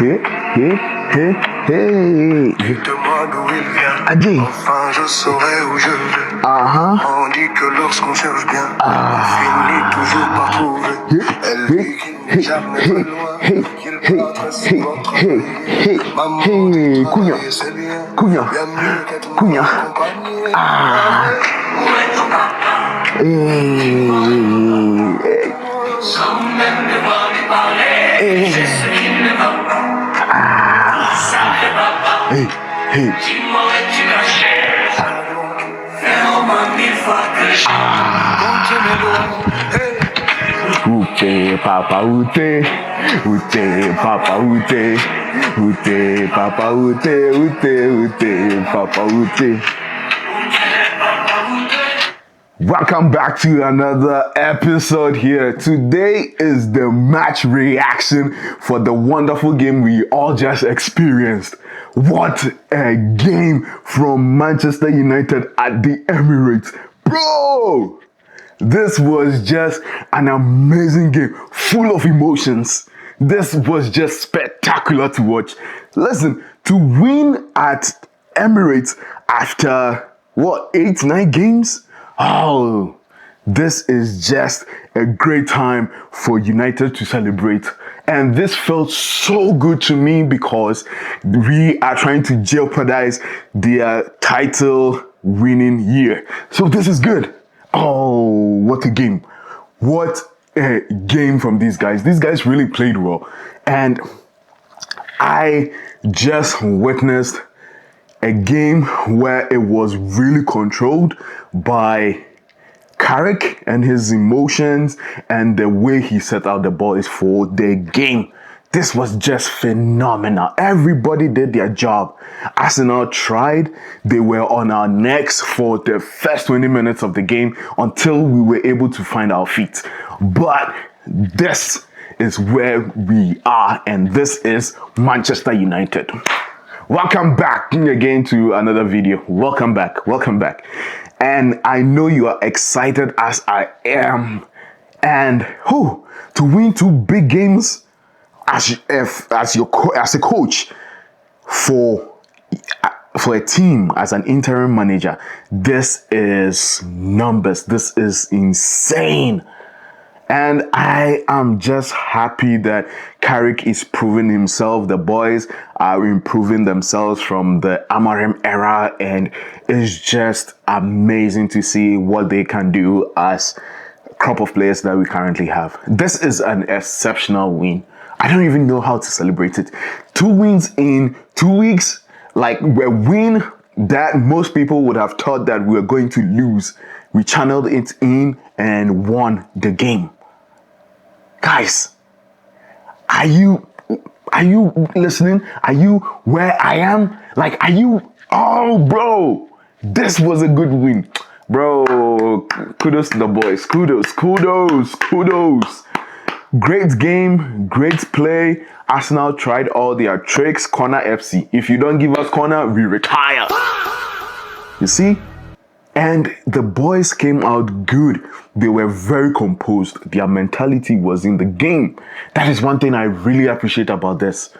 Hey, hey, hey, hey. Dites-moi d'où il vient. Adji. Enfin, je saurai où je vais. Uh-huh. On dit que lorsqu'on cherche bien, on finit toujours par trouver. Elle dit qu'il n'est jamais très loin. Qu'il part si votre maman dit Cunha. travailler, c'est bien. Cunha. Bien mieux qu'être Cunha. accompagné. Où est ton papa? Sans même devoir lui parler, c'est ce qu'il ne va pas. Ça fait papa. Dis-moi où es-tu caché? Fais au moins 1000 fois que je Où t'es, papa, où t'es? Où t'es, papa, où t'es? Où t'es, papa, où t'es? Où t'es, papa, où t'es? Welcome back to another episode here. Today is the match reaction for the wonderful game we all just experienced. What a game from Manchester United at the Emirates. Bro! This was just an amazing game, full of emotions. This was just spectacular to watch. Listen, to win at Emirates after, 8-9 games? Oh, this is just a great time for United to celebrate. And this felt so good to me because we are trying to jeopardize their title winning year. So this is good. Oh, what a game. What a game from these guys. These guys really played well. And I just witnessed a game where it was really controlled by Carrick and his emotions and the way he set out the boys for the game. This was just phenomenal. Everybody did their job. Arsenal tried. They were on our necks for the first 20 minutes of the game until we were able to find our feet. But this is where we are, and this is Manchester United. Welcome back again to another video. Welcome back. And I know you are excited as I am. And to win 2 big games as a coach for a team as an interim manager, this is numbers. This is insane. And I am just happy that Carrick is proving himself. The boys are improving themselves from the Amorim era, and it's just amazing to see what they can do as a crop of players that we currently have. This is an exceptional win. I don't even know how to celebrate it. 2 wins in 2 weeks, like a win that most people would have thought that we were going to lose. We channeled it in and won the game. Guys, are you listening? Are you where I am? Like, are you? Oh, bro, this was a good win. Bro, kudos to the boys. Kudos. Great game, great play. Arsenal tried all their tricks. Corner FC. If you don't give us corner, we retire. You see? And the boys came out good. They were very composed. Their mentality was in the game. That is one thing I really appreciate about this.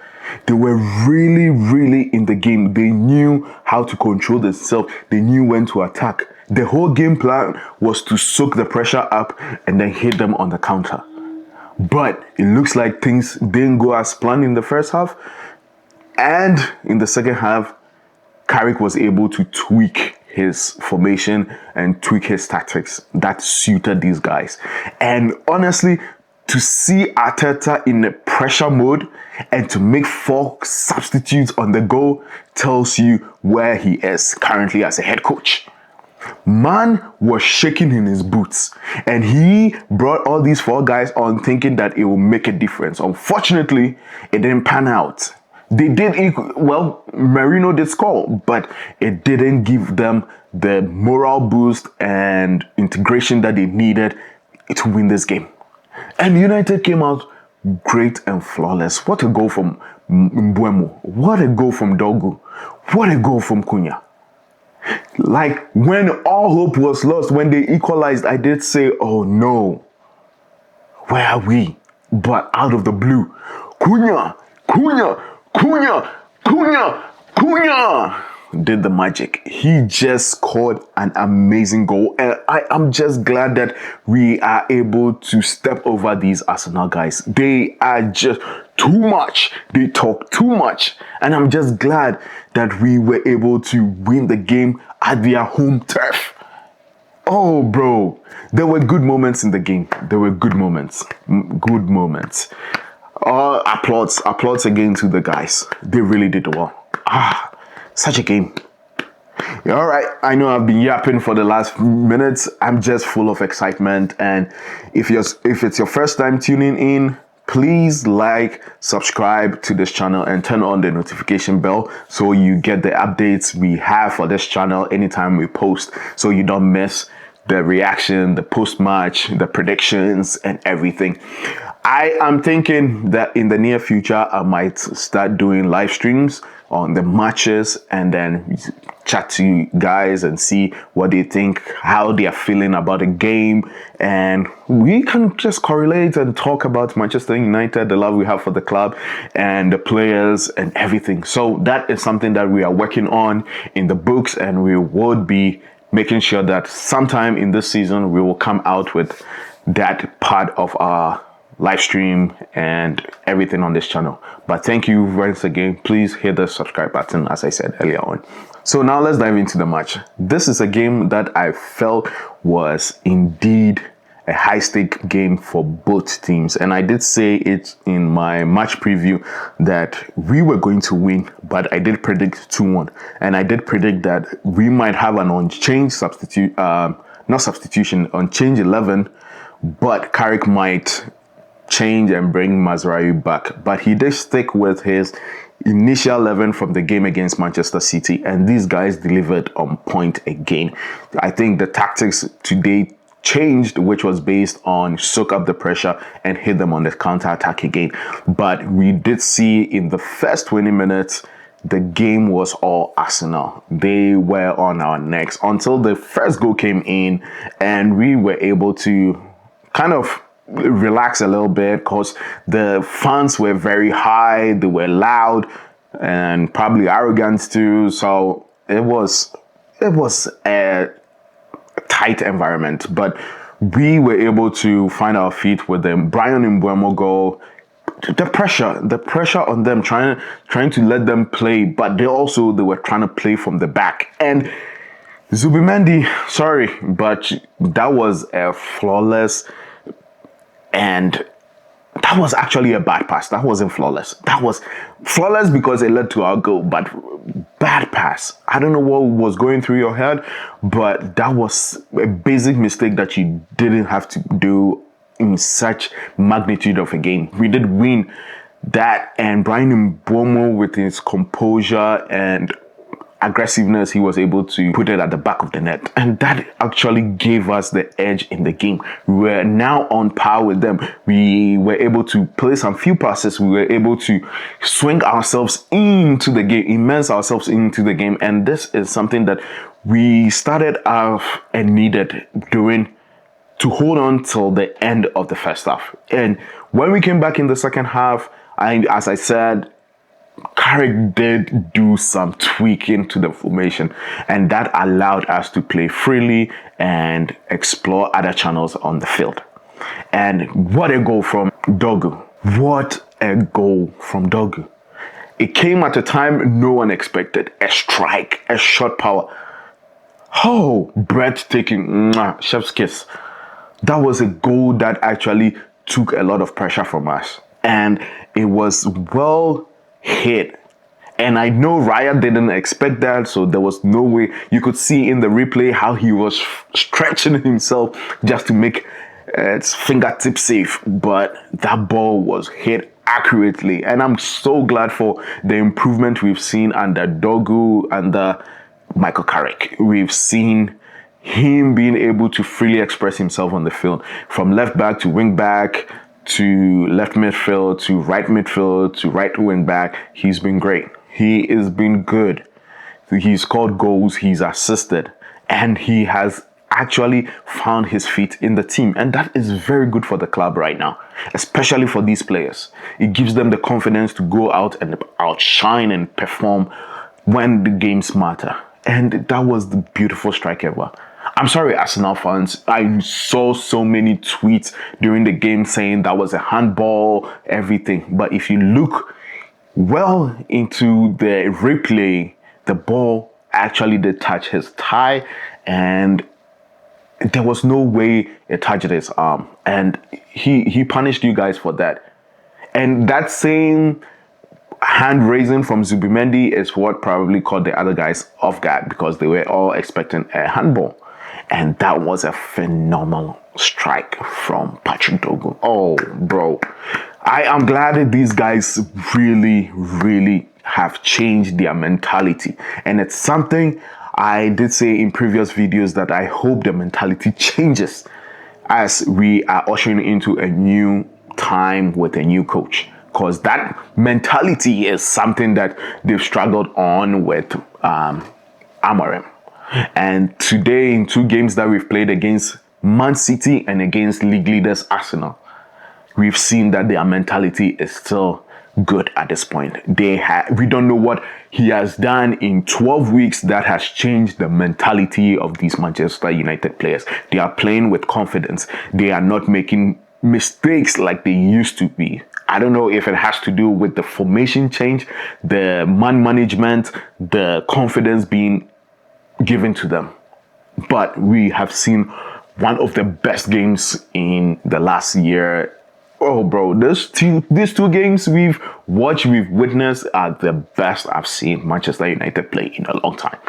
They were really, really in the game. They knew how to control themselves. They knew when to attack. The whole game plan was to soak the pressure up and then hit them on the counter. But it looks like things didn't go as planned in the first half. And in the second half, Carrick was able to tweak his formation and tweak his tactics that suited these guys. And honestly, to see Arteta in a pressure mode and to make 4 substitutes on the go tells you where he is currently as a head coach. Man was shaking in his boots, and he brought all these 4 guys on thinking that it will make a difference. Unfortunately, it didn't pan out. They did Marino did score, but it didn't give them the moral boost and integration that they needed to win this game. And United came out great and flawless. What a goal from Mbeumo. What a goal from Dogu. What a goal from Cunha. Like, when all hope was lost, when they equalized, I did say, oh no, where are we? But out of the blue, Cunha, Cunha did the magic. He just scored an amazing goal. And I am just glad that we are able to step over these Arsenal guys. They are just too much. They talk too much. And I'm just glad that we were able to win the game at their home turf. Oh, bro, there were good moments in the game. There were good moments. Good moments. Applauds again to the guys. They really did well. Such a game. All right, I know I've been yapping for the last minutes. I'm just full of excitement. And if it's your first time tuning in, please like, subscribe to this channel and turn on the notification bell so you get the updates we have for this channel anytime we post, so you don't miss the reaction, the post-match, the predictions, and everything. I am thinking that in the near future, I might start doing live streams on the matches and then chat to you guys and see what they think, how they are feeling about the game. And we can just correlate and talk about Manchester United, the love we have for the club and the players and everything. So that is something that we are working on in the books, and we would be making sure that sometime in this season we will come out with that part of our live stream and everything on this channel. But thank you once again. Please hit the subscribe button, as I said earlier on. So now let's dive into the match. This is a game that I felt was indeed a high-stake game for both teams. And I did say it in my match preview that we were going to win, but I did predict 2-1. And I did predict that we might have an unchanged unchanged 11, but Carrick might change and bring Mazraoui back. But he did stick with his initial 11 from the game against Manchester City, and these guys delivered on point again. I think the tactics today changed, which was based on soak up the pressure and hit them on the counter-attack again. But we did see in the first 20 minutes, the game was all Arsenal. They were on our necks until the first goal came in, and we were able to kind of relax a little bit because the fans were very high, they were loud and probably arrogant too. So it was a tight environment, but we were able to find our feet with them. Brian Mbeumo goal, the pressure on them, trying to let them play, but they were trying to play from the back. And Zubimendi, sorry, but that was a flawless, and that was actually a bad pass. That wasn't flawless. That was flawless because it led to our goal, but bad pass. I don't know what was going through your head, but that was a basic mistake that you didn't have to do in such magnitude of a game. We did win that, and Brian Mbeumo, with his composure and aggressiveness, he was able to put it at the back of the net, and that actually gave us the edge in the game. We were now on par with them. We were able to play some few passes. We were able to swing ourselves into the game, immerse ourselves into the game, and this is something that we started off and needed doing to hold on till the end of the first half. And when we came back in the second half, as I said, Carrick did do some tweaking to the formation, and that allowed us to play freely and explore other channels on the field. And what a goal from Dogu. What a goal from Dogu. It came at a time no one expected. A strike, a shot power. Oh, breathtaking. Chef's kiss. That was a goal that actually took a lot of pressure from us. And it was well hit. And I know Raya didn't expect that, so there was no way. You could see in the replay how he was stretching himself just to make its fingertip safe. But that ball was hit accurately. And I'm so glad for the improvement we've seen under Dogu and Michael Carrick. We've seen him being able to freely express himself on the field, from left back to wing back to left midfield to right midfield to right wing back. He's been great. He has been good. He's scored goals, he's assisted, and he has actually found his feet in the team. And that is very good for the club right now, especially for these players. It gives them the confidence to go out and outshine and perform when the games matter. And that was the beautiful strike ever. I'm sorry, Arsenal fans. I saw so many tweets during the game saying that was a handball, everything. But if you look well into the replay, the ball actually did touch his thigh, and there was no way it touched his arm. And he punished you guys for that. And that same hand raising from Zubimendi is what probably caught the other guys off guard, because they were all expecting a handball. And that was a phenomenal strike from Patrick Dogu. Oh, bro. I am glad that these guys really have changed their mentality. And it's something I did say in previous videos that I hope the mentality changes as we are ushering into a new time with a new coach. Because that mentality is something that they've struggled on with Amorim. And today, in 2 games that we've played against Man City and against league leaders Arsenal, we've seen that their mentality is still good at this point. We don't know what he has done in 12 weeks that has changed the mentality of these Manchester United players. They are playing with confidence. They are not making mistakes like they used to be. I don't know if it has to do with the formation change, the man management, the confidence being given to them. But we have seen one of the best games in the last year. Oh, bro, these two games we've witnessed are the best I've seen Manchester United play in a long time.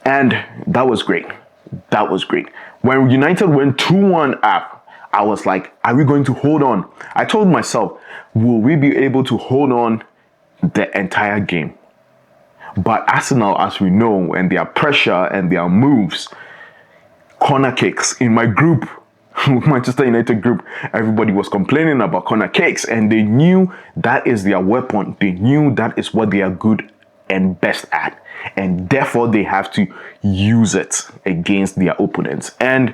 And that was great. That was great. When United went 2-1 up, I was like, are we going to hold on? I told myself, will we be able to hold on the entire game? But Arsenal, as we know, and their pressure and their moves, corner kicks in my group, Manchester United group, everybody was complaining about corner kicks, and they knew that is their weapon. They knew that is what they are good and best at, and therefore they have to use it against their opponents. And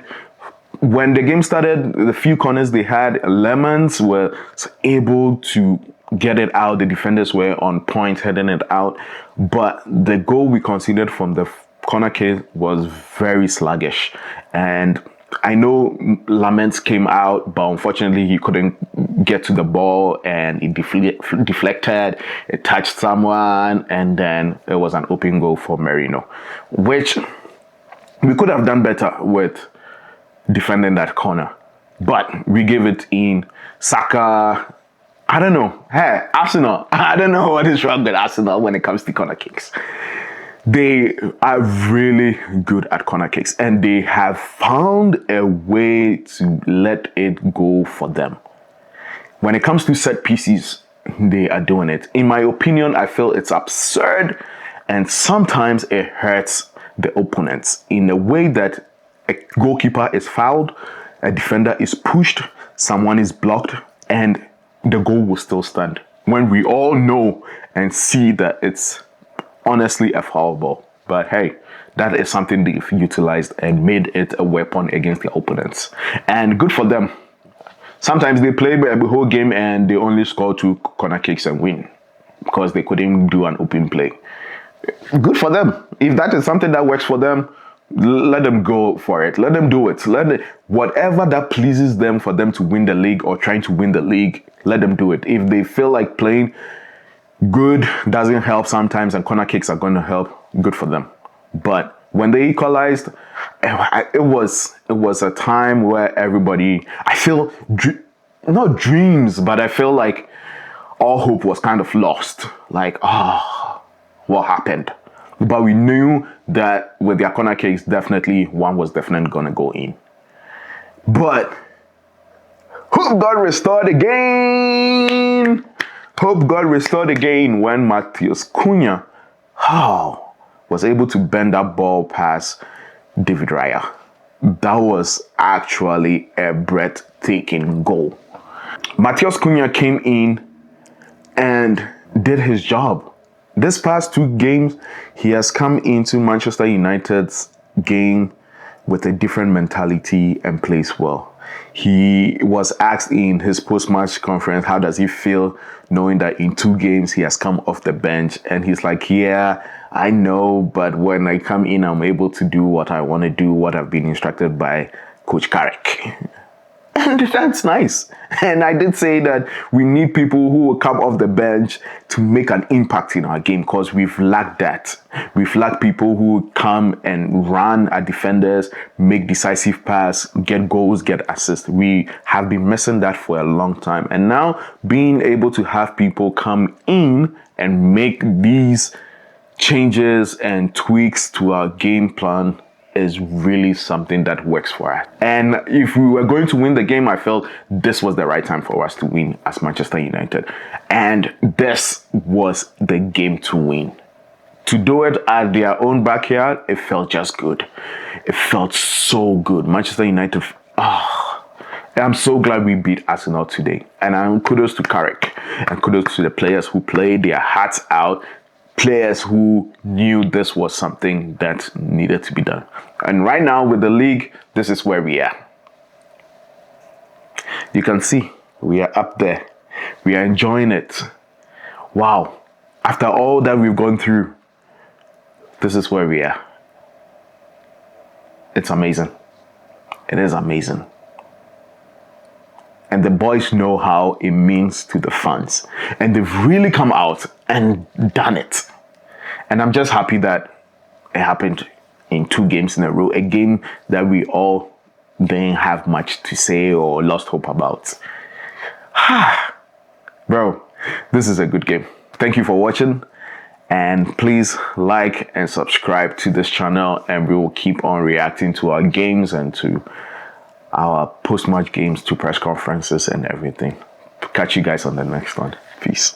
when the game started, the few corners they had, Lemons was able to get it out. The defenders were on point, heading it out. But the goal we conceded from the corner kick was very sluggish. And I know Laments came out, but unfortunately he couldn't get to the ball, and it deflected, it touched someone, and then it was an open goal for Merino, which we could have done better with defending that corner. But we gave it in. Saka, I don't know. Hey, Arsenal, I don't know what is wrong with Arsenal when it comes to corner kicks. They are really good at corner kicks, and they have found a way to let it go for them. When it comes to set pieces, they are doing it. In my opinion, I feel it's absurd, and sometimes it hurts the opponents in a way that a goalkeeper is fouled, a defender is pushed, someone is blocked, and the goal will still stand. When we all know and see that it's honestly a foul ball. But hey, that is something they've utilized and made it a weapon against their opponents. And good for them. Sometimes they play the whole game and they only score 2 corner kicks and win because they couldn't do an open play. Good for them. If that is something that works for them, let them go for it. Let them do it. Whatever that pleases them for them to win the league or trying to win the league, let them do it. If they feel like playing good doesn't help sometimes and corner kicks are going to help, good for them. But when they equalized, it was a time where everybody, I feel, not dreams, but I feel like all hope was kind of lost. Like, what happened? But we knew that with their corner kicks, one was definitely going to go in. But hope got restored again. Hope got restored again when Cunha was able to bend that ball past David Raya. That was actually a breathtaking goal. Cunha came in and did his job. This past 2 games, he has come into Manchester United's game with a different mentality and plays well. He was asked in his post-match conference, how does he feel knowing that in 2 games he has come off the bench? And he's like, yeah, I know, but when I come in, I'm able to do what I want to do, what I've been instructed by Coach Carrick. And that's nice. And I did say that we need people who will come off the bench to make an impact in our game, because we've lacked that. We've lacked people who come and run at defenders, make decisive pass, get goals, get assists. We have been missing that for a long time. And now being able to have people come in and make these changes and tweaks to our game plan is really something that works for us. And if we were going to win the game, I felt this was the right time for us to win as Manchester United. And this was the game to win. To do it at their own backyard, it felt just good. It felt so good. Manchester United, I'm so glad we beat Arsenal today. And kudos to Carrick and kudos to the players who played their hearts out. Players who knew this was something that needed to be done. And right now with the league, this is where we are. You can see we are up there. We are enjoying it. Wow. After all that we've gone through, this is where we are. It's amazing. It is amazing. And the boys know how it means to the fans. And they've really come out and done it. And I'm just happy that it happened in 2 games in a row. A game that we all didn't have much to say or lost hope about. Bro, this is a good game. Thank you for watching. And please like and subscribe to this channel. And we will keep on reacting to our games and to our post-match games, to press conferences and everything. Catch you guys on the next one. Peace.